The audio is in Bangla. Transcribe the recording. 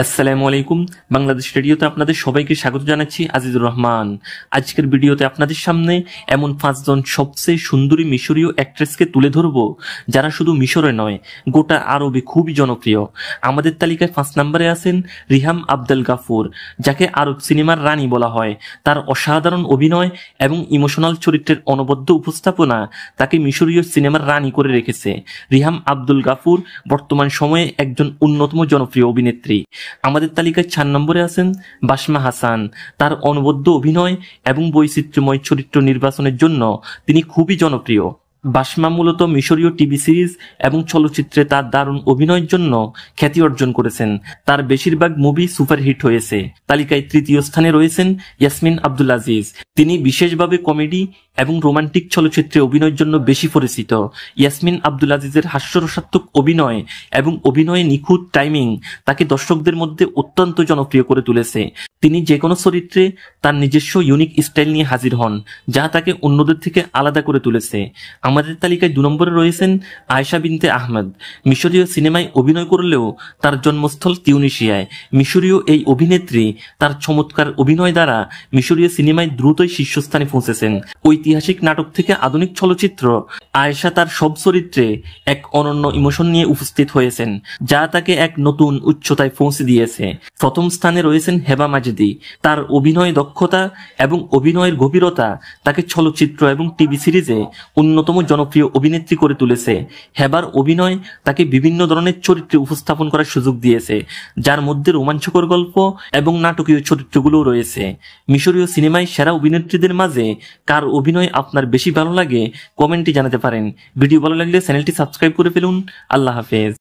আসসালামু আলাইকুম। বাংলাদেশ রেডিওতে আপনাদের সবাইকে স্বাগত জানাচ্ছি। আজিজুর রহমান। আজকের ভিডিওতে আপনাদের সামনে এমন 5 জন সবচেয়ে সুন্দরী মিশরীয় অ্যাক্ট্রেসকে তুলে ধরব যারা শুধু মিশরে নয়, গোটা আরবে খুবই জনপ্রিয়। আমাদের তালিকায় 5 নম্বরে আছেন রিহাম আব্দুল গাফুর, যাকে আরব সিনেমার রানী বলা হয়। তার অসাধারণ অভিনয় এবং ইমোশনাল চরিত্রের অনবদ্য উপস্থাপনা তাকে মিশরীয় সিনেমার রানী করে রেখেছে। রিহাম আব্দুল গাফুর বর্তমান সময়ে একজন অন্যতম জনপ্রিয় অভিনেত্রী। আমাদের তালিকায় 4 নম্বরে আছেন বাসমা হাসান। তার অনবদ্য অভিনয় এবং বৈচিত্র্যময় চরিত্র নির্বাচনের জন্য তিনি খুবই জনপ্রিয়। বাসমা মূলত মিশরীয় টিভি সিরিজ এবং চলচ্চিত্রে তার দারুণ অভিনয়ের জন্য খ্যাতি অর্জন করেছেন। তার বেশিরভাগ মুভি সুপারহিট হয়েছে। তালিকায় 3য় স্থানে রয়েছেন ইয়াসমিন আব্দুল আজিজ। তিনি বিশেষভাবে কমেডি এবং রোমান্টিক চলচ্চিত্রে অভিনয়ের জন্য বেশি পরিচিত। ইয়াসমিন আব্দুল আজিজের হাস্যরসাত্মক অভিনয় এবং অভিনয়ে নিখুঁত টাইমিং তাকে দর্শকদের মধ্যে অত্যন্ত জনপ্রিয় করে তুলেছে। তিনি যে কোনো চরিত্রে তার নিজস্ব ইউনিক স্টাইল নিয়ে হাজির হন, যা তাকে অন্যদের থেকে আলাদা করে তুলেছে। আমাদের তালিকায় 2 নম্বরে রয়েছেন আয়েশা বিনতে আহমেদ। মিশরীয় সিনেমায় অভিনয় করলেও তার জন্মস্থল তিউনিসিয়ায়। মিশরীয় এই অভিনেত্রী তার চমৎকার অভিনয় দ্বারা মিশরীয় সিনেমায় দ্রুতই শীর্ষস্থানে পৌঁছেছেন। ঐতিহাসিক নাটক থেকে আধুনিক চলচ্চিত্র, আয়েশা তার সব চরিত্রে এক অনন্য ইমোশন নিয়ে উপস্থিত হয়েছেন, যা তাকে এক নতুন উচ্চতায় পৌঁছে দিয়েছে। 1ম স্থানে রয়েছেন হেবা মাজিদি। তার অভিনয় দক্ষতা এবং অভিনয়ের গভীরতা তাকে চলচ্চিত্র এবং টিভি সিরিজে অন্যতম জনপ্রিয় অভিনেত্রী করে তুলেছে। হেবার অভিনয় তাকে বিভিন্ন ধরনের চরিত্রে উপস্থাপন করার সুযোগ দিয়েছে, যার মধ্যে রোমাঞ্চকর গল্প এবং নাটকীয় চরিত্রগুলো রয়েছে। মিশরীয় সিনেমায় সেরা অভিনেত্রীদের মাঝে কার অভিনয় আপনার বেশি ভালো লাগে কমেন্টে জানাতে পারেন। ভিডিও ভালো লাগলে চ্যানেলটি সাবস্ক্রাইব করে ফেলুন। আল্লাহ হাফেজ।